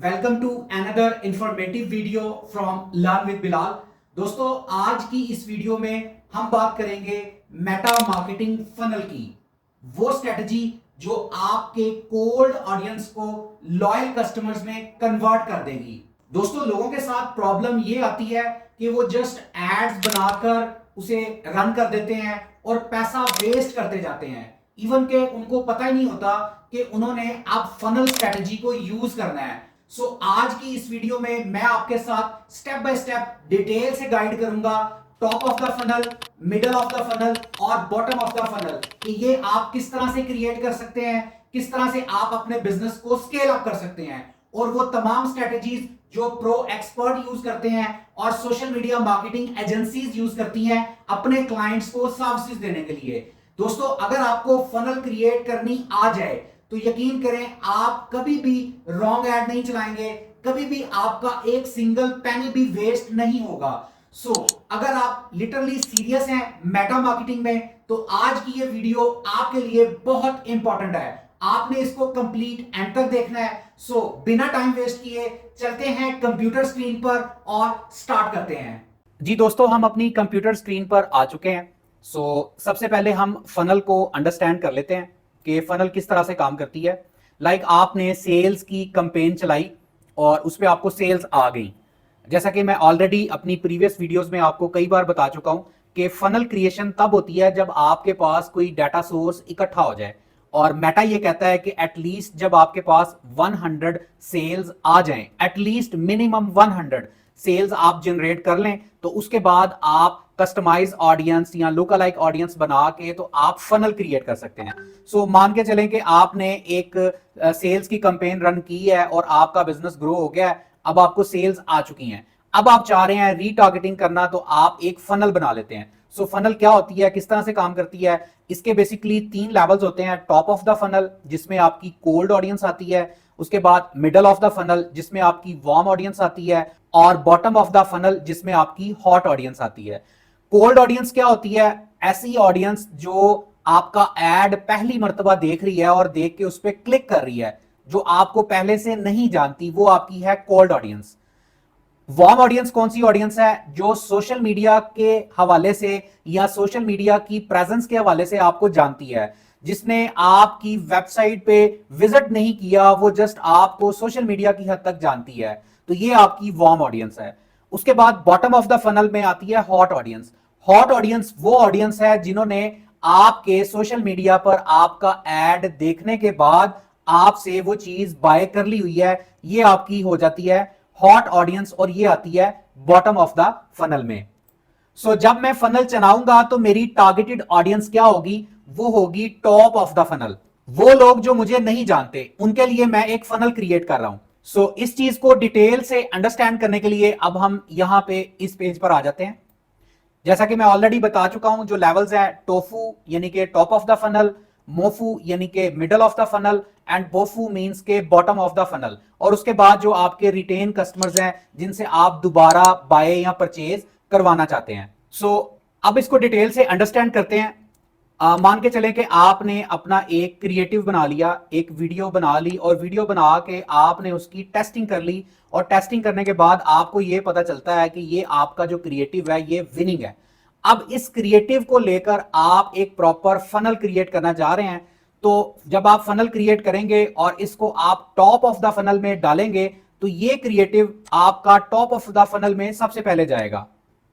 Welcome to another informative video from learn with Bilal. दोस्तों, आज की इस वीडियो में हम बात करेंगे मेटा मार्केटिंग फनल की, वो स्ट्रेटजी जो आपके कोल्ड ऑडियंस को लॉयल कस्टमर्स में कन्वर्ट कर देगी। दोस्तों, लोगों के साथ प्रॉब्लम ये आती है कि वो जस्ट एड्स बनाकर उसे रन कर देते हैं और पैसा वेस्ट करते जाते हैं, इवन के उनको पता ही नहीं होता कि उन्होंने अब फनल स्ट्रेटजी को यूज करना है। आज की इस वीडियो में मैं आपके साथ स्टेप बाय स्टेप डिटेल से गाइड करूंगा top of the funnel, middle of the funnel और बॉटम ऑफ द फनल कि ये आप किस तरह से क्रिएट कर सकते हैं, किस तरह से आप अपने बिजनेस को स्केल अप कर सकते हैं, और वो तमाम स्ट्रेटजीज जो प्रो एक्सपर्ट यूज करते हैं और social media marketing agencies use करती हैं अपने क्लाइंट्स को सर्विसेज देने के लिए। दोस्तों, अगर आपको फनल क्रिएट करनी आ जाए तो यकीन करें आप कभी भी रॉन्ग एड नहीं चलाएंगे, कभी भी आपका एक सिंगल पेनी भी वेस्ट नहीं होगा। अगर आप लिटरली सीरियस हैं मेटा मार्केटिंग में तो आज की ये वीडियो आपके लिए बहुत इंपॉर्टेंट है। आपने इसको कंप्लीट एंड तक देखना है। बिना टाइम वेस्ट किए चलते हैं कंप्यूटर स्क्रीन पर और स्टार्ट करते हैं। जी दोस्तों, हम अपनी कंप्यूटर स्क्रीन पर आ चुके हैं। सबसे पहले हम फनल को अंडरस्टैंड कर लेते हैं कि फनल किस तरह से काम करती है। आपने सेल्स की कैंपेन चलाई और उस पर आपको सेल्स आ गई। जैसा कि मैं ऑलरेडी अपनी प्रीवियस वीडियोस में आपको कई बार बता चुका हूं कि फनल क्रिएशन तब होती है जब आपके पास कोई डाटा सोर्स इकट्ठा हो जाए, और मेटा ये कहता है कि एटलीस्ट जब आपके पास 100 सेल्स आ जाएं, एटलीस्ट मिनिमम 100 सेल्स आप जनरेट कर लें, तो उसके बाद आप कस्टमाइज ऑडियंस या लोकल लाइक ऑडियंस बना के तो आप फनल क्रिएट कर सकते हैं। मान के चलें कि आपने एक सेल्स की कैंपेन रन की है और आपका बिजनेस ग्रो हो गया है, अब आपको सेल्स आ चुकी हैं, अब आप चाह रहे हैं रीटारगेटिंग करना, तो आप एक फनल बना लेते हैं। फनल क्या होती है, किस तरह से काम करती है? इसके बेसिकली 3 लेवल्स होते हैं। टॉप ऑफ द फनल जिसमें आपकी कोल्ड ऑडियंस आती है, उसके बाद मिडल ऑफ द फनल जिसमें आपकी वार्म ऑडियंस आती है, और बॉटम ऑफ द फनल जिसमें आपकी हॉट ऑडियंस आती है। कोल्ड ऑडियंस क्या होती है? ऐसी ऑडियंस जो आपका एड पहली मर्तबा देख रही है और देख के उस पर क्लिक कर रही है, जो आपको पहले से नहीं जानती, वो आपकी है कोल्ड ऑडियंस। वार्म ऑडियंस कौन सी ऑडियंस है? जो सोशल मीडिया के हवाले से या सोशल मीडिया की प्रेजेंस के हवाले से आपको जानती है, जिसने आपकी वेबसाइट पे विजिट नहीं किया, वो जस्ट आपको सोशल मीडिया की हद तक जानती है, तो ये आपकी वार्म ऑडियंस है। उसके बाद बॉटम ऑफ द फनल में आती है हॉट ऑडियंस। हॉट ऑडियंस वो ऑडियंस है जिन्होंने आपके सोशल मीडिया पर आपका एड देखने के बाद आपसे वो चीज बाय कर ली हुई है, ये आपकी हो जाती है हॉट ऑडियंस, और ये आती है बॉटम ऑफ द फनल में। जब मैं फनल चलाऊंगा तो मेरी टारगेटेड ऑडियंस क्या होगी? वो होगी टॉप ऑफ द फनल। वो लोग जो मुझे नहीं जानते, उनके लिए मैं एक फनल क्रिएट कर रहा हूं। इस चीज को डिटेल से अंडरस्टैंड करने के लिए अब हम यहां पे इस पेज पर आ जाते हैं। जैसा कि मैं ऑलरेडी बता चुका हूं, जो लेवल्स हैं, टोफू यानी कि top of the funnel, MOFU यानी कि middle of the funnel, and BOFU means के बॉटम ऑफ द फनल। और उसके बाद जो आपके रिटेन कस्टमर्स हैं जिनसे आप दोबारा बाय या परचेज करवाना चाहते हैं। अब इसको डिटेल से अंडरस्टैंड करते हैं। मान के चलें कि आपने अपना एक क्रिएटिव बना लिया, एक वीडियो बना ली, और वीडियो बना के आपने उसकी टेस्टिंग कर ली, और टेस्टिंग करने के बाद आपको ये पता चलता है कि ये आपका जो क्रिएटिव है ये विनिंग है। अब इस क्रिएटिव को लेकर आप एक प्रॉपर फनल क्रिएट करना चाह रहे हैं। तो जब आप फनल क्रिएट करेंगे और इसको आप टॉप ऑफ द फनल में डालेंगे, तो ये क्रिएटिव आपका टॉप ऑफ द फनल में सबसे पहले जाएगा।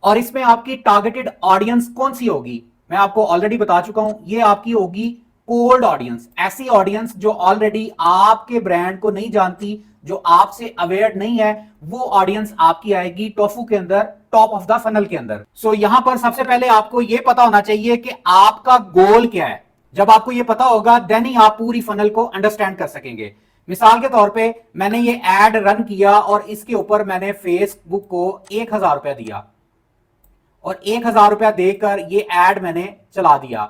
और इसमें आपकी टारगेटेड ऑडियंस कौन सी होगी? मैं आपको ऑलरेडी बता चुका हूं, ये आपकी होगी कोल्ड ऑडियंस। ऐसी ऑडियंस जो ऑलरेडी आपके ब्रांड को नहीं जानती, जो आपसे अवेयर नहीं है, वो ऑडियंस आपकी आएगी टोफू के अंदर, टॉप ऑफ द फनल के अंदर। यहां पर सबसे पहले आपको यह पता होना चाहिए कि आपका गोल क्या है। जब आपको यह पता होगा, देन ही आप पूरी फनल को अंडरस्टैंड कर सकेंगे। मिसाल के तौर पे मैंने ये एड रन किया और इसके ऊपर मैंने फेसबुक को 1000 रुपया दिया, और 1000 रुपया देकर ये एड मैंने चला दिया।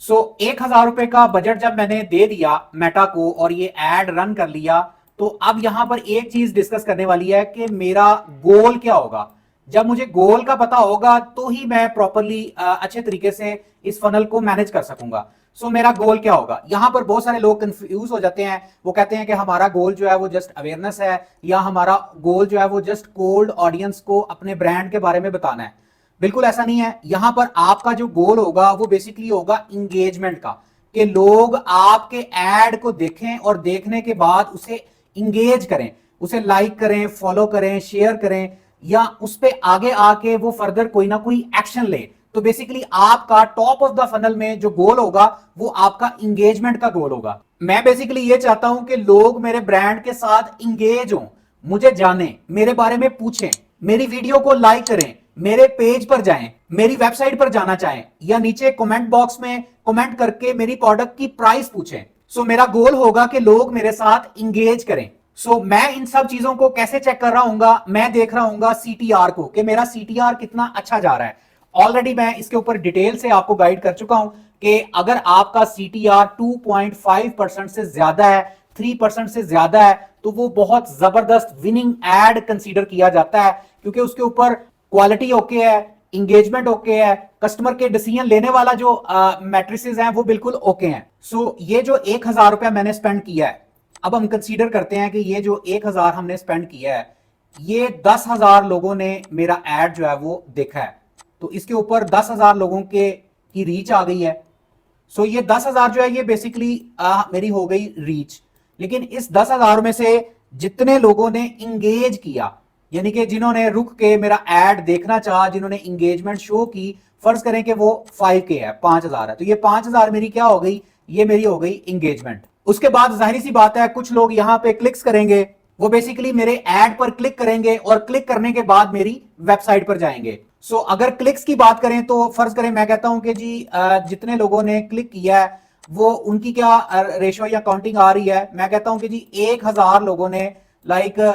1000 रुपए का बजट जब मैंने दे दिया मेटा को और ये एड रन कर लिया, तो अब यहां पर एक चीज डिस्कस करने वाली है कि मेरा गोल क्या होगा। जब मुझे गोल का पता होगा तो ही मैं प्रॉपरली अच्छे तरीके से इस फनल को मैनेज कर सकूंगा। सो मेरा गोल क्या होगा? यहां पर बहुत सारे लोग कंफ्यूज हो जाते हैं, वो कहते हैं कि हमारा गोल जो है वो जस्ट अवेयरनेस है, या हमारा गोल जो है वो जस्ट कोल्ड ऑडियंस को अपने ब्रांड के बारे में बताना है। बिल्कुल ऐसा नहीं है। यहां पर आपका जो गोल होगा वो बेसिकली होगा इंगेजमेंट का, कि लोग आपके एड को देखें और देखने के बाद उसे इंगेज करें, उसे लाइक करें, फॉलो करें, शेयर करें, या उस पर आगे आके वो फर्दर कोई ना कोई एक्शन ले। तो बेसिकली आपका टॉप ऑफ द फनल में जो गोल होगा वो आपका इंगेजमेंट का गोल होगा। मैं बेसिकली ये चाहता हूं कि लोग मेरे ब्रांड के साथ इंगेज हों, मुझे जानें, मेरे बारे में पूछें, मेरी वीडियो को लाइक करें, मेरे पेज पर जाएं, मेरी वेबसाइट पर जाना चाहें, या नीचे कमेंट बॉक्स में कमेंट करके मेरी प्रोडक्ट की प्राइस पूछें। सो मेरा गोल होगा कि लोग मेरे साथ इंगेज करें। मैं इन सब चीजों को कैसे चेक कर रहा हूंगा? मैं देख रहा हूंगा सीटीआर को, कि मेरा सीटीआर कितना अच्छा जा रहा है। ऑलरेडी मैं इसके ऊपर डिटेल से आपको गाइड कर चुका हूं कि अगर आपका सीटीआर 2.5% से ज्यादा है, 3% से ज्यादा है, तो वो बहुत जबरदस्त विनिंग एड कंसीडर किया जाता है, क्योंकि उसके ऊपर क्वालिटी ओके है, इंगेजमेंट ओके है, कस्टमर के डिसीजन लेने वाला जो मैट्रिसेस हैं वो बिल्कुल ओके हैं। ये जो 1,000 रुपया मैंने स्पेंड किया है, अब हम कंसीडर करते हैं कि ये जो 1,000 हमने स्पेंड किया है, ये 10,000 लोगों ने मेरा एड जो है वो देखा है, तो इसके ऊपर 10,000 लोगों के की रीच आ गई है। ये 10,000 जो है ये बेसिकली मेरी हो गई रीच। लेकिन इस 10,000 में से जितने लोगों ने इंगेज किया, यानी कि जिन्होंने रुक के मेरा एड देखना चाहा, जिन्होंने इंगेजमेंट शो की, फर्ज करें कि वो 5K है, 5,000 है, तो ये 5,000 मेरी क्या हो गई? ये मेरी हो गई इंगेजमेंट। उसके बाद जाहिर सी बात है कुछ लोग यहां पे क्लिक्स करेंगे, वो बेसिकली मेरे एड पर क्लिक करेंगे और क्लिक करने के बाद मेरी वेबसाइट पर जाएंगे। अगर क्लिक्स की बात करें तो फर्ज करें मैं कहता हूं कि जी जितने लोगों ने क्लिक किया है वो उनकी क्या रेशो या काउंटिंग आ रही है, मैं कहता हूं कि जी 1,000 लोगों ने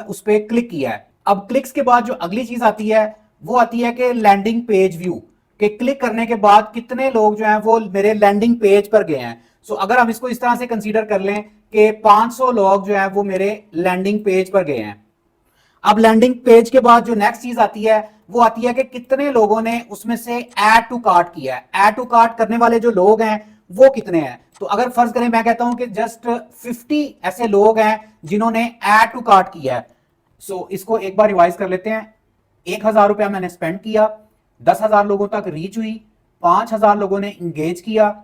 उस पर क्लिक किया है। अब क्लिक्स के बाद जो अगली चीज आती है वो आती है कि लैंडिंग पेज व्यू, के क्लिक करने के बाद कितने लोग जो हैं वो मेरे लैंडिंग पेज पर गए हैं। अगर हम इसको इस तरह से कंसीडर कर लें कि 500 लोग जो हैं वो मेरे लैंडिंग पेज पर गए हैं। अब लैंडिंग पेज के बाद जो नेक्स्ट चीज आती है वो आती है कि कितने लोगों ने उसमें से ऐड टू कार्ट किया है। ऐड टू कार्ट करने वाले जो लोग हैं वो कितने हैं? तो अगर फर्ज करें मैं कहता हूं कि जस्ट 50 ऐसे लोग हैं जिन्होंने ऐड टू कार्ट किया है। इसको एक बार रिवाइज कर लेते हैं। 1,000 रुपया मैंने स्पेंड किया, 10,000 लोगों तक रीच हुई, 5,000 लोगों ने इंगेज किया,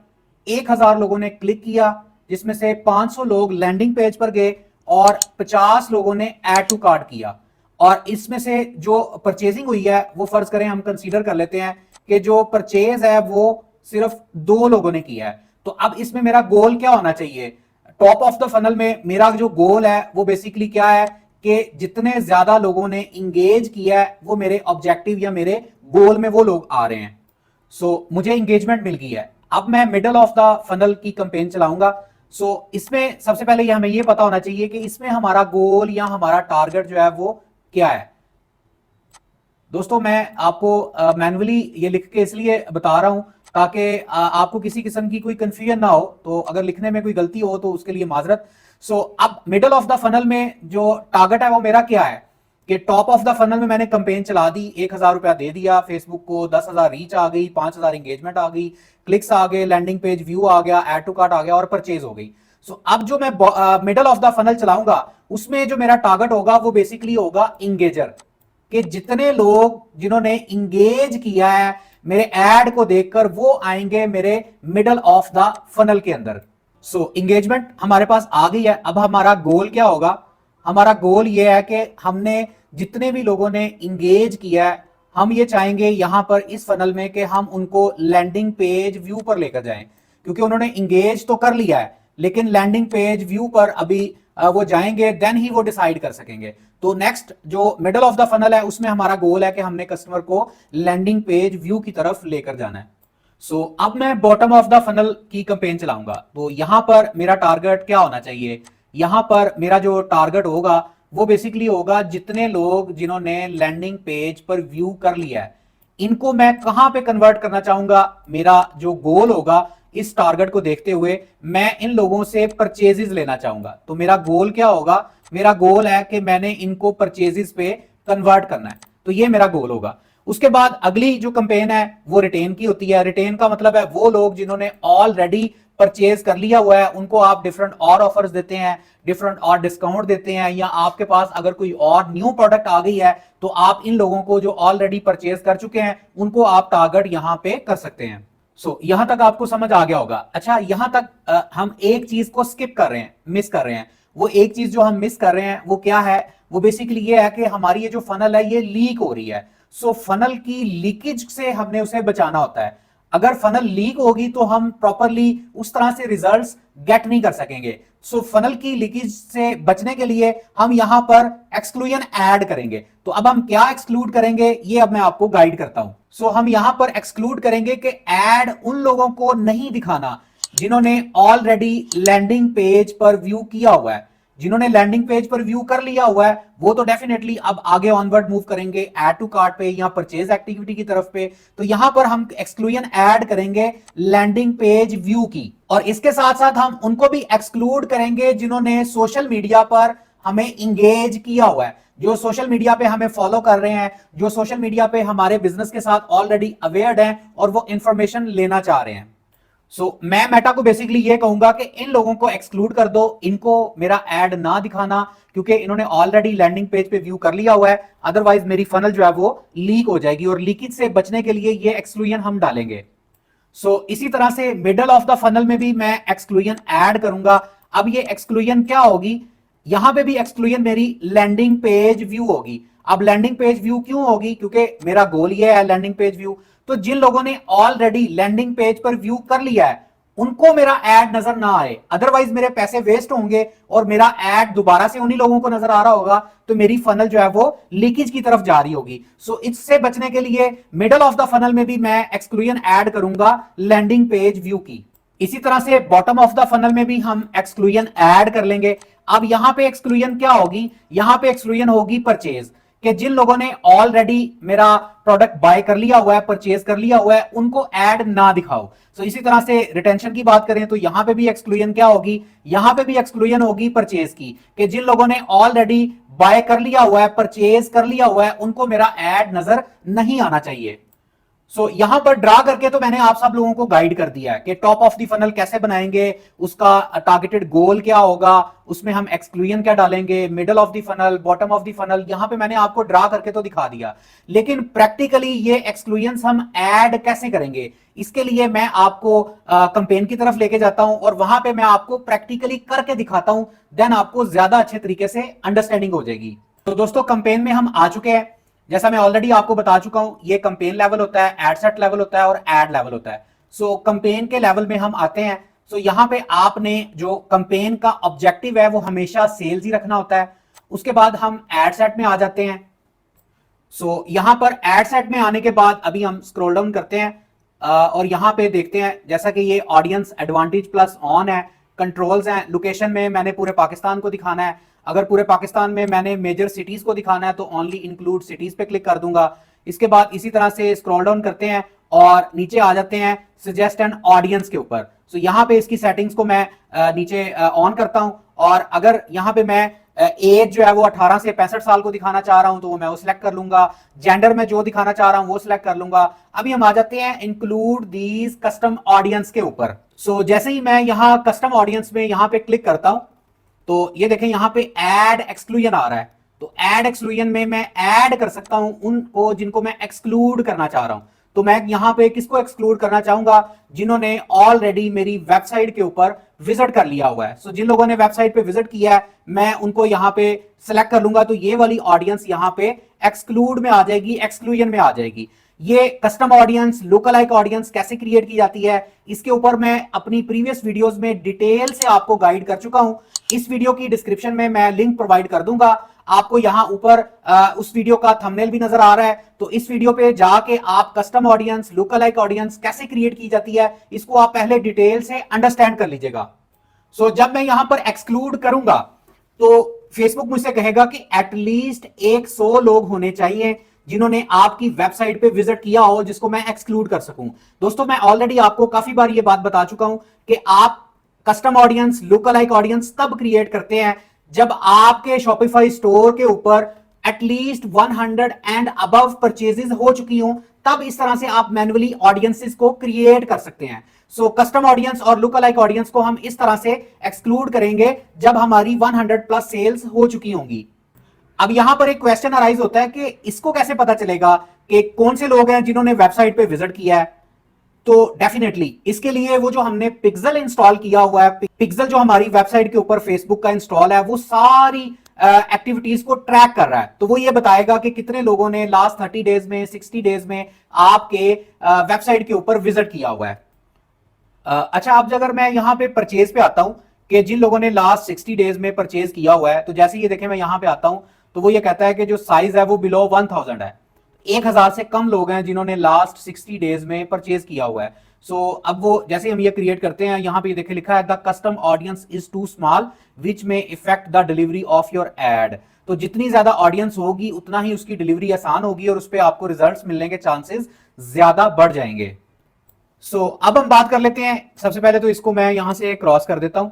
1,000 लोगों ने क्लिक किया, जिसमें से 500 लोग लैंडिंग पेज पर गए और 50 लोगों ने ऐड टू कार्ट किया। और इसमें से जो परचेजिंग हुई है वो फर्ज करें हम कंसीडर कर लेते हैं कि जो परचेज है वो सिर्फ 2 लोगों ने किया है। तो अब इसमें मेरा गोल क्या होना चाहिए? टॉप ऑफ द फनल में मेरा जो गोल है वो बेसिकली क्या है कि जितने ज्यादा लोगों ने इंगेज किया है वो मेरे ऑब्जेक्टिव या मेरे गोल में वो लोग आ रहे हैं। मुझे इंगेजमेंट मिल गई है। अब मैं मिडल ऑफ द फनल की कैंपेन चलाऊंगा। इसमें सबसे पहले हमें ये पता होना चाहिए कि इसमें हमारा गोल या हमारा टारगेट जो है वो क्या है। दोस्तों मैं आपको मैन्युअली ये लिख के इसलिए बता रहा हूं ताकि आपको किसी किस्म की कोई कंफ्यूजन ना हो, तो अगर लिखने में कोई गलती हो तो उसके लिए माजरत। अब मिडल ऑफ द फनल में जो टारगेट है वो मेरा क्या है कि टॉप ऑफ द फनल में मैंने कैंपेन चला दी, 1,000 रुपया दे दिया फेसबुक को, 10,000 रीच आ गई, 5,000 एंगेजमेंट आ गई, क्लिक्स आ गए, लैंडिंग पेज व्यू आ गया, ऐड टू कार्ट आ गया और परचेज हो गई। अब जो मैं मिडल ऑफ द फनल चलाऊंगा उसमें जो मेरा टारगेट होगा वो बेसिकली होगा इंगेजर, कि जितने लोग जिन्होंने इंगेज किया है मेरे एड को देखकर वो आएंगे मेरे मिडल ऑफ द फनल के अंदर। इंगेजमेंट हमारे पास आ गई है। अब हमारा गोल क्या होगा? हमारा गोल ये है कि हमने जितने भी लोगों ने इंगेज किया है हम ये चाहेंगे यहां पर इस फनल में कि हम उनको लैंडिंग पेज व्यू पर लेकर जाएं, क्योंकि उन्होंने इंगेज तो कर लिया है लेकिन लैंडिंग पेज व्यू पर अभी वो जाएंगे, देन ही वो डिसाइड कर सकेंगे। तो नेक्स्ट जो मिडल ऑफ द फनल है उसमें हमारा गोल है कि हमने कस्टमर को लैंडिंग पेज व्यू की तरफ लेकर जाना है। अब मैं बॉटम ऑफ द फनल की कैंपेन चलाऊंगा। तो यहां पर मेरा टारगेट क्या होना चाहिए? यहां पर मेरा जो टारगेट होगा वो बेसिकली होगा जितने लोग जिन्होंने लैंडिंग पेज पर व्यू कर लिया है, इनको मैं कहां पे कन्वर्ट करना चाहूंगा। मेरा जो गोल होगा इस टारगेट को देखते हुए मैं इन लोगों से परचेजेस लेना चाहूंगा। तो मेरा गोल क्या होगा? मेरा गोल है कि मैंने इनको परचेजेस पे कन्वर्ट करना है, तो ये मेरा गोल होगा। उसके बाद अगली जो कैंपेन है वो रिटेन की होती है। रिटेन का मतलब है वो लोग जिन्होंने ऑलरेडी परचेज कर लिया हुआ है उनको आप डिफरेंट और ऑफर्स देते हैं, डिफरेंट और डिस्काउंट देते हैं, या आपके पास अगर कोई और न्यू प्रोडक्ट आ गई है तो आप इन लोगों को जो ऑलरेडी परचेज कर चुके हैं उनको आप टारगेट यहां पे कर सकते हैं। यहां तक आपको समझ आ गया होगा। अच्छा, यहां तक हम एक चीज को स्किप कर रहे हैं, मिस कर रहे हैं। वो एक चीज जो हम मिस कर रहे हैं वो क्या है? वो बेसिकली ये है कि हमारी ये जो फनल है ये लीक हो रही है। फनल की लीकेज से हमने उसे बचाना होता है। अगर फनल लीक होगी तो हम प्रॉपरली उस तरह से रिजल्ट्स गेट नहीं कर सकेंगे। फनल की लीकेज से बचने के लिए हम यहां पर एक्सक्लूजन ऐड करेंगे। तो अब हम क्या एक्सक्लूड करेंगे ये अब मैं आपको गाइड करता हूं। हम यहां पर एक्सक्लूड करेंगे कि ऐड उन लोगों को नहीं दिखाना जिन्होंने ऑलरेडी लैंडिंग पेज पर व्यू किया हुआ है। जिन्होंने लैंडिंग पेज पर व्यू कर लिया हुआ है वो तो डेफिनेटली अब आगे ऑनवर्ड मूव करेंगे ऐड टू कार्ट पे या परचेज एक्टिविटी की तरफ पे। तो यहां पर हम एक्सक्लूजन ऐड करेंगे लैंडिंग पेज व्यू की, और इसके साथ साथ हम उनको भी एक्सक्लूड करेंगे जिन्होंने सोशल मीडिया पर हमें इंगेज किया हुआ है, जो सोशल मीडिया पे हमें फॉलो कर रहे हैं, जो सोशल मीडिया पे हमारे बिजनेस के साथ ऑलरेडी अवेयर्ड हैं और वो इंफॉर्मेशन लेना चाह रहे हैं। मैं मेटा को बेसिकली ये कहूंगा कि इन लोगों को एक्सक्लूड कर दो, इनको मेरा ऐड ना दिखाना, क्योंकि इन्होंने ऑलरेडी लैंडिंग पेज पे व्यू कर लिया हुआ है। अदरवाइज मेरी फनल जो है वो लीक हो जाएगी, और लीकेज से बचने के लिए ये एक्सक्लूजन हम डालेंगे। इसी तरह से मिडल ऑफ द फनल में भी मैं एक्सक्लूजन ऐड करूंगा। अब ये एक्सक्लूजन क्या होगी? यहां पे भी एक्सक्लूजन मेरी लैंडिंग पेज व्यू होगी। अब लैंडिंग पेज व्यू क्यों होगी? क्योंकि मेरा गोल ये है लैंडिंग पेज व्यू। तो जिन लोगों ने ऑलरेडी लैंडिंग पेज पर व्यू कर लिया है उनको मेरा ऐड नजर ना आए, अदरवाइज मेरे पैसे वेस्ट होंगे और मेरा ऐड दोबारा से उन्हीं लोगों को नजर आ रहा होगा, तो मेरी फनल जो है वो लीकेज की तरफ जा रही होगी। इससे बचने के लिए मिडल ऑफ द फनल में भी मैं एक्सक्लूजन ऐड करूंगा लैंडिंग पेज व्यू की। इसी तरह से बॉटम ऑफ द फनल में भी हम एक्सक्लूजन ऐड कर लेंगे। अब यहां पे एक्सक्लूजन क्या होगी? यहां पे एक्सक्लूजन होगी परचेज, कि जिन लोगों ने ऑलरेडी मेरा प्रोडक्ट बाय कर लिया हुआ है, परचेज कर लिया हुआ है, उनको ऐड ना दिखाओ। इसी तरह से रिटेंशन की बात करें तो यहां पे भी एक्सक्लूजन क्या होगी? यहां पे भी एक्सक्लूजन होगी परचेज की, कि जिन लोगों ने ऑलरेडी बाय कर लिया हुआ है, परचेज कर लिया हुआ है, उनको मेरा ऐड नजर नहीं आना चाहिए। यहां पर ड्रा करके तो मैंने आप सब लोगों को गाइड कर दिया है कि टॉप ऑफ द फनल कैसे बनाएंगे, उसका टारगेटेड गोल क्या होगा, उसमें हम एक्सक्लूजन क्या डालेंगे, middle of the funnel, bottom of the funnel, यहां पे मैंने आपको ड्रा करके तो दिखा दिया। लेकिन प्रैक्टिकली ये एक्सक्लूजन हम ऐड कैसे करेंगे, इसके लिए मैं आपको कैंपेन की तरफ लेके जाता हूं और वहां पे मैं आपको प्रैक्टिकली करके दिखाता हूं। देन आपको ज्यादा अच्छे तरीके से अंडरस्टैंडिंग हो जाएगी। तो दोस्तों, कैंपेन में हम आ चुके हैं। जैसा मैं ऑलरेडी आपको बता चुका हूं, ये कैंपेन लेवल होता है, एड सेट लेवल होता है और एड लेवल होता है। कैंपेन के लेवल में हम आते हैं। यहां पे आपने जो कैंपेन का ऑब्जेक्टिव है वो हमेशा सेल्स ही रखना होता है। उसके बाद हम एड सेट में आ जाते हैं। यहां पर एड सेट में आने के बाद अभी हम स्क्रॉल डाउन करते हैं और यहां पे देखते हैं जैसा कि ये ऑडियंस एडवांटेज प्लस ऑन है, कंट्रोल्स हैं, लोकेशन में मैंने पूरे पाकिस्तान को दिखाना है। अगर पूरे पाकिस्तान में मैंने मेजर सिटीज को दिखाना है तो ओनली इंक्लूड सिटीज पे क्लिक कर दूंगा। इसके बाद इसी तरह से स्क्रॉल डाउन करते हैं और नीचे आ जाते हैं सजेस्ट एन ऑडियंस के ऊपर। यहां पे इसकी सेटिंग्स को मैं नीचे ऑन करता हूं, और अगर यहां पे मैं एज जो है वो 18 से 65 साल को दिखाना चाह रहा हूं तो मैं वो सिलेक्ट कर लूंगा। जेंडर में जो दिखाना चाह रहा हूं वो सिलेक्ट कर लूंगा। अभी हम आ जाते हैं इंक्लूड दीज कस्टम ऑडियंस के ऊपर। जैसे ही मैं यहां कस्टम ऑडियंस में यहां पे क्लिक करता हूं तो ये देखें यहां पे ऐड एक्सक्लूजन आ रहा है। तो ऐड एक्सक्लूजन में मैं ऐड कर सकता हूं उनको जिनको मैं एक्सक्लूड करना चाह रहा हूं। तो मैं यहां पे किसको एक्सक्लूड करना चाहूंगा? जिन्होंने ऑलरेडी मेरी वेबसाइट के ऊपर विजिट कर लिया हुआ है। जिन लोगों ने वेबसाइट पे विजिट किया है मैं उनको यहां पे सिलेक्ट कर लूंगा। तो ये वाली ऑडियंस यहां पे एक्सक्लूड में आ जाएगी, एक्सक्लूजन में आ जाएगी। ये कस्टम ऑडियंस, लुकअलाइक ऑडियंस कैसे क्रिएट की जाती है इसके ऊपर मैं अपनी प्रीवियस वीडियोस में डिटेल से आपको गाइड कर चुका हूं। इस वीडियो की डिस्क्रिप्शन में मैं लिंक प्रोवाइड कर दूंगा। आपको यहां ऊपर उस वीडियो का थंबनेल भी नजर आ रहा है। तो इस वीडियो पे जाके आप कस्टम ऑडियंस, लुकअलाइक ऑडियंस कैसे क्रिएट की जाती है इसको आप पहले डिटेल से अंडरस्टैंड कर लीजिएगा। जब मैं यहां पर एक्सक्लूड करूंगा तो फेसबुक मुझसे कहेगा कि एटलीस्ट 100 लोग होने चाहिए जिन्होंने आपकी वेबसाइट पे विजिट किया हो जिसको मैं एक्सक्लूड कर सकूं। दोस्तों, मैं ऑलरेडी आपको काफी बार ये बात बता चुका हूं कि आप कस्टम ऑडियंस, लुकअलाइक ऑडियंस तब क्रिएट करते हैं जब आपके शॉपिफाई स्टोर के ऊपर एटलीस्ट 100 एंड अबव परचेजेस हो चुकी हों, तब इस तरह से आप मैन्युअली ऑडियंसेस को क्रिएट कर सकते हैं। सो कस्टम ऑडियंस और लुक अलाइक ऑडियंस को हम इस तरह से एक्सक्लूड करेंगे जब हमारी 100 प्लस सेल्स हो चुकी होंगी। अब यहां पर एक क्वेश्चन अराइज होता है कि इसको कैसे पता चलेगा कि कौन से लोग हैं जिन्होंने वेबसाइट पे विजिट किया है। तो डेफिनेटली इसके लिए वो जो हमने पिक्सल इंस्टॉल किया हुआ है, पिक्सल जो हमारी वेबसाइट के ऊपर फेसबुक का इंस्टॉल है, वो सारी एक्टिविटीज को ट्रैक कर रहा है। तो वो ये बताएगा कि कितने लोगों ने लास्ट 30 डेज में, 60 डेज में आपके वेबसाइट के ऊपर विजिट किया हुआ है। अच्छा, अब अगर मैं यहां पे परचेज पे आता हूं कि जिन लोगों ने लास्ट 60 डेज में परचेज किया हुआ है, तो जैसे ये देखें मैं यहां पे आता हूं तो वो ये कहता है कि जो साइज है वो बिलो 1000 है। 1000 से कम लोग हैं जिन्होंने लास्ट 60 डेज में परचेज किया हुआ है। सो अब वो जैसे हम ये क्रिएट करते हैं, यहां पे देखे लिखा है the custom audience is too small which may affect the delivery of your ad. तो जितनी ज्यादा ऑडियंस होगी उतना ही उसकी डिलीवरी आसान होगी और उस पर आपको रिजल्ट्स मिलने के चांसेस ज्यादा बढ़ जाएंगे। अब हम बात कर लेते हैं, सबसे पहले तो इसको मैं यहां से क्रॉस कर देता हूं।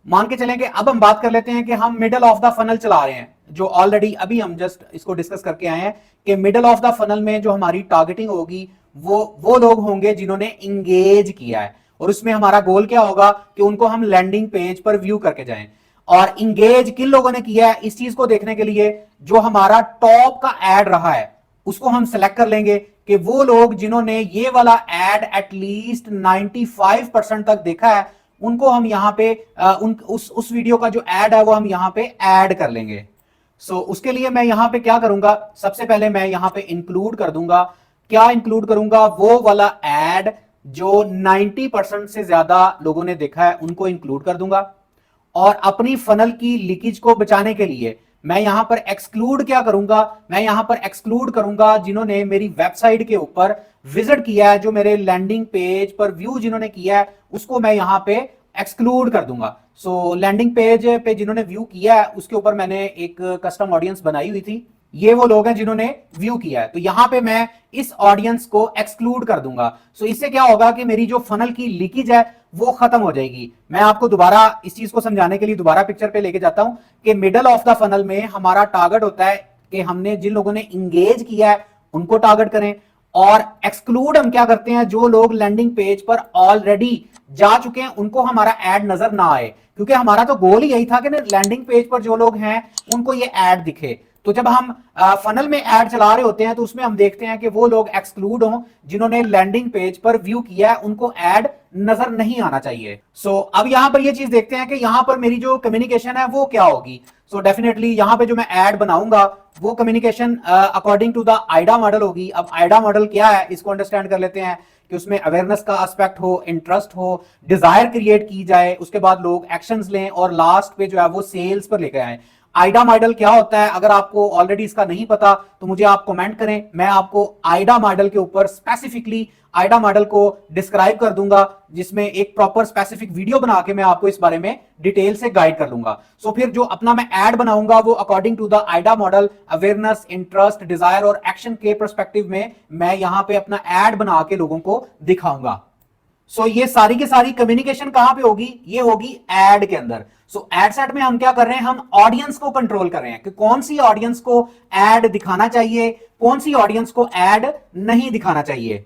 मान के चलेंगे अब हम बात कर लेते हैं कि हम मिडल ऑफ द फनल चला रहे हैं, जो ऑलरेडी अभी हम जस्ट इसको डिस्कस करके आए हैं कि मिडल ऑफ द फनल में जो हमारी टारगेटिंग होगी वो लोग होंगे जिन्होंने इंगेज किया है, और उसमें हमारा गोल क्या होगा कि उनको हम लैंडिंग पेज पर व्यू करके जाएं। और इंगेज किन लोगों ने किया है, इस चीज को देखने के लिए जो हमारा टॉप का एड रहा है उसको हम सेलेक्ट कर लेंगे कि वो लोग जिन्होंने ये वाला एड एटलीस्ट 95% तक देखा है, उनको हम यहां पे उस वीडियो का जो एड है वो हम यहां पे ऐड कर लेंगे। उसके लिए मैं यहां पे क्या करूंगा, सबसे पहले मैं यहां पे इंक्लूड कर दूंगा, क्या इंक्लूड करूंगा, वो वाला एड जो 90% से ज्यादा लोगों ने देखा है उनको इंक्लूड कर दूंगा। और अपनी फनल की लीकेज को बचाने के लिए मैं यहां पर एक्सक्लूड क्या करूंगा, मैं यहां पर एक्सक्लूड करूंगा जिन्होंने मेरी वेबसाइट के ऊपर विजिट किया है, जो मेरे लैंडिंग पेज पर व्यू जिन्होंने किया है उसको मैं यहां पे एक्सक्लूड कर दूंगा। लैंडिंग पेज पे जिन्होंने व्यू किया है उसके ऊपर मैंने एक कस्टम ऑडियंस बनाई हुई थी, ये वो लोग हैं जिन्होंने व्यू किया है, तो यहां पे मैं इस ऑडियंस को एक्सक्लूड कर दूंगा। इससे क्या होगा कि मेरी जो फनल की लीकेज है वो खत्म हो जाएगी। मैं आपको दोबारा इस चीज को समझाने के लिए दोबारा पिक्चर पे लेके जाता हूं कि मिडल ऑफ द फनल में हमारा टारगेट होता है कि हमने जिन लोगों ने इंगेज किया है उनको टारगेट करें, और एक्सक्लूड हम क्या करते हैं, जो लोग लैंडिंग पेज पर ऑलरेडी जा चुके हैं उनको हमारा एड नजर ना आए, क्योंकि हमारा तो गोल ही यही था कि लैंडिंग पेज पर जो लोग हैं उनको ये एड दिखे। तो जब हम फनल में ऐड चला रहे होते हैं तो उसमें हम देखते हैं कि वो लोग एक्सक्लूड हों जिन्होंने लैंडिंग पेज पर व्यू किया है, उनको ऐड नजर नहीं आना चाहिए। अब यहां पर ये चीज देखते हैं कि यहां पर मेरी जो कम्युनिकेशन है वो क्या होगी। डेफिनेटली यहां पे जो मैं ऐड बनाऊंगा वो communication according to the AIDA model होगी। अब आइडा मॉडल क्या है इसको अंडरस्टैंड कर लेते हैं कि उसमें अवेयरनेस का एस्पेक्ट हो, इंटरेस्ट हो, डिजायर क्रिएट की जाए, उसके बाद लोग एक्शंस लें और लास्ट पे जो है वो सेल्स पर लेकर आए। आइडा मॉडल क्या होता है, अगर आपको ऑलरेडी इसका नहीं पता तो मुझे आप कमेंट करें, मैं आपको आइडा मॉडल के ऊपर स्पेसिफिकली आइडा मॉडल को डिस्क्राइब कर दूंगा, जिसमें एक प्रॉपर स्पेसिफिक वीडियो बना के मैं आपको इस बारे में डिटेल से गाइड कर लूंगा। फिर जो अपना मैं ऐड बनाऊंगा वो according to the AIDA model, awareness, interest, desire और एक्शन के परस्पेक्टिव में मैं यहां पे अपना ऐड बना के लोगों को दिखाऊंगा। ये सारी की सारी कम्युनिकेशन कहां पे होगी, ये होगी एड के अंदर। एड सेट में हम क्या कर रहे हैं, हम ऑडियंस को कंट्रोल कर रहे हैं कि कौन सी ऑडियंस को एड दिखाना चाहिए, कौन सी ऑडियंस को एड नहीं दिखाना चाहिए।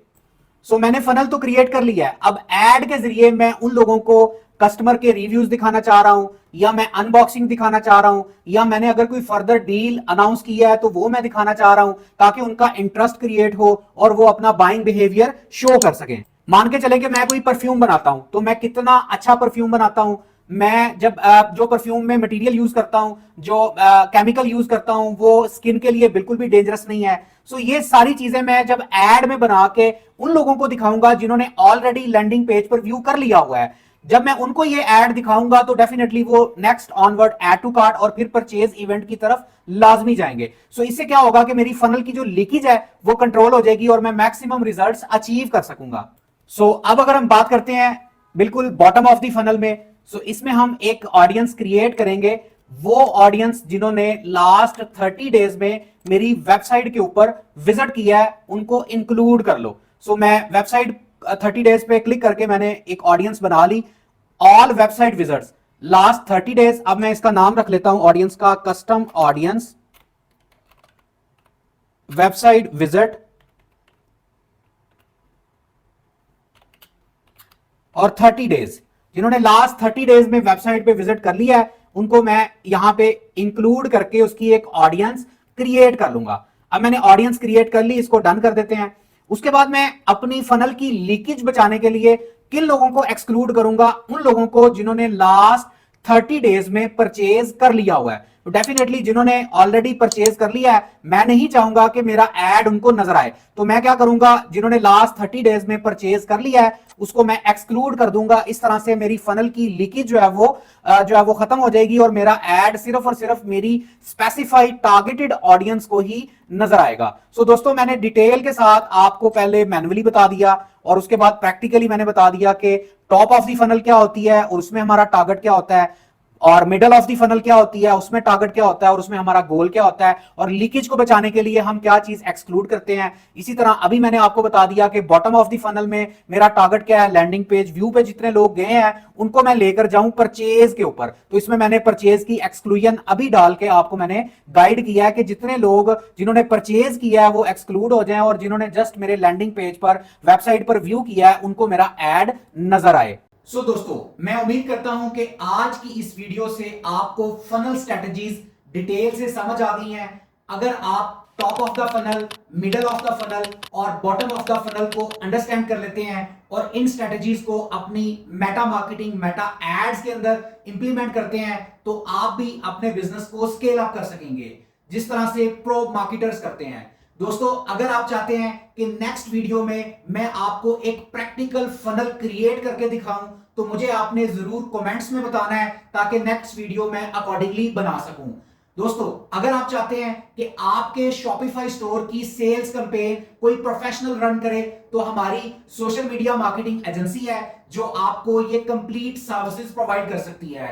मैंने फनल तो क्रिएट कर लिया है, अब एड के जरिए मैं उन लोगों को कस्टमर के रिव्यूज दिखाना चाह रहा हूं, या मैं अनबॉक्सिंग दिखाना चाह रहा हूं, या मैंने अगर कोई फर्दर डील अनाउंस किया है तो वो मैं दिखाना चाह रहा हूं, ताकि उनका इंटरेस्ट क्रिएट हो और वो अपना बाइंग बिहेवियर शो कर सकें। मान के चले कि मैं कोई परफ्यूम बनाता हूं, तो मैं कितना अच्छा परफ्यूम बनाता हूं, मैं जब जो परफ्यूम में मटेरियल यूज करता हूं, जो केमिकल यूज करता हूं, वो स्किन के लिए बिल्कुल भी डेंजरस नहीं है। ये सारी चीजें मैं जब एड में बना के उन लोगों को दिखाऊंगा जिन्होंने ऑलरेडी लैंडिंग पेज पर व्यू कर लिया हुआ है, जब मैं उनको ये एड दिखाऊंगा तो डेफिनेटली वो next onward add to cart और फिर परचेज इवेंट की तरफ लाजमी जाएंगे। इससे क्या होगा कि मेरी फनल की जो लीकेज है वो कंट्रोल हो जाएगी और मैं मैक्सिमम रिजल्ट्स अचीव कर सकूंगा। अब अगर हम बात करते हैं बिल्कुल बॉटम ऑफ द फनल में, इसमें हम एक ऑडियंस क्रिएट करेंगे, वो ऑडियंस जिन्होंने लास्ट 30 डेज में मेरी वेबसाइट के ऊपर विजिट किया है उनको इंक्लूड कर लो। मैं वेबसाइट 30 डेज पे क्लिक करके मैंने एक ऑडियंस बना ली, all website visits last 30 days. अब मैं इसका नाम रख लेता हूं ऑडियंस का, कस्टम ऑडियंस वेबसाइट विजिट और 30 डेज, जिन्होंने लास्ट 30 डेज में वेबसाइट पे विजिट कर लिया है, उनको मैं यहां पे इंक्लूड करके उसकी एक ऑडियंस क्रिएट कर लूंगा। अब मैंने ऑडियंस क्रिएट कर ली, इसको डन कर देते हैं। उसके बाद मैं अपनी फनल की लीकेज बचाने के लिए किन लोगों को एक्सक्लूड करूंगा? उन लोगों को जिन्होंने लास्ट 30 डेज में परचेज कर लिया हुआ है। तो डेफिनेटली जिन्होंने ऑलरेडी परचेज कर लिया है, मैं नहीं चाहूंगा कि मेरा एड उनको नजर आए, तो मैं क्या करूंगा, जिन्होंने लास्ट 30 डेज में परचेज कर लिया है उसको मैं एक्सक्लूड कर दूंगा। इस तरह से मेरी फनल की लीकेज जो है वो खत्म हो जाएगी और मेरा एड सिर्फ और सिर्फ मेरी स्पेसिफाइड टारगेटेड ऑडियंस को ही नजर आएगा। सो दोस्तों, मैंने डिटेल के साथ आपको पहले मैन्युअली बता दिया और उसके बाद प्रैक्टिकली मैंने बता दिया कि टॉप ऑफ दी फनल क्या होती है और उसमें हमारा टारगेट क्या होता है, और मिडल ऑफ दी फनल क्या होती है, उसमें टारगेट क्या होता है और उसमें हमारा गोल क्या होता है, और लीकेज को बचाने के लिए हम क्या चीज एक्सक्लूड करते हैं। इसी तरह अभी मैंने आपको बता दिया कि बॉटम ऑफ दी फनल में मेरा टारगेट क्या है, लैंडिंग पेज व्यू पे जितने लोग गए हैं उनको मैं लेकर जाऊं परचेज के ऊपर। तो इसमें मैंने परचेज की एक्सक्लूजन अभी डाल के आपको मैंने गाइड किया है कि जितने लोग जिन्होंने परचेज किया है वो एक्सक्लूड हो जाएं और जिन्होंने जस्ट मेरे लैंडिंग पेज पर वेबसाइट पर व्यू किया है उनको मेरा एड नजर आए। सो दोस्तों, मैं उम्मीद करता हूं कि आज की इस वीडियो से आपको फनल स्ट्रेटजीज डिटेल से समझ आ गई हैं। अगर आप top of the funnel, middle of the funnel और बॉटम ऑफ द फनल को अंडरस्टैंड कर लेते हैं और इन स्ट्रेटजीज को अपनी मेटा मार्केटिंग, मेटा एड्स के अंदर इंप्लीमेंट करते हैं, तो आप भी अपने बिजनेस को स्केल अप कर सकेंगे जिस तरह से प्रो मार्केटर्स करते हैं। दोस्तों, अगर आप चाहते हैं कि नेक्स्ट वीडियो में मैं आपको एक प्रैक्टिकल फनल क्रिएट करके दिखाऊं, तो मुझे आपने जरूर कमेंट्स में बताना है ताकि नेक्स्ट वीडियो मैं अकॉर्डिंगली बना सकूं। दोस्तों, अगर आप चाहते हैं कि आपके शॉपिफाई स्टोर की सेल्स कैंपेन कोई प्रोफेशनल रन करे, तो हमारी सोशल मीडिया मार्केटिंग एजेंसी है जो आपको ये कंप्लीट सर्विसेज प्रोवाइड कर सकती है।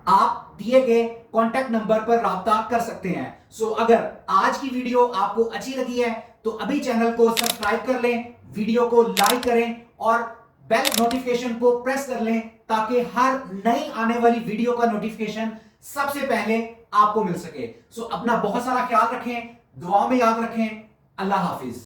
आप दिए गए कॉन्टैक्ट नंबर पर राब्ता कर सकते हैं। सो अगर आज की वीडियो आपको अच्छी लगी है तो अभी चैनल को सब्सक्राइब कर लें, वीडियो को लाइक करें और बेल नोटिफिकेशन को प्रेस कर लें ताकि हर नई आने वाली वीडियो का नोटिफिकेशन सबसे पहले आपको मिल सके। सो अपना बहुत सारा ख्याल रखें, दुआओं में याद रखें। अल्लाह हाफिज।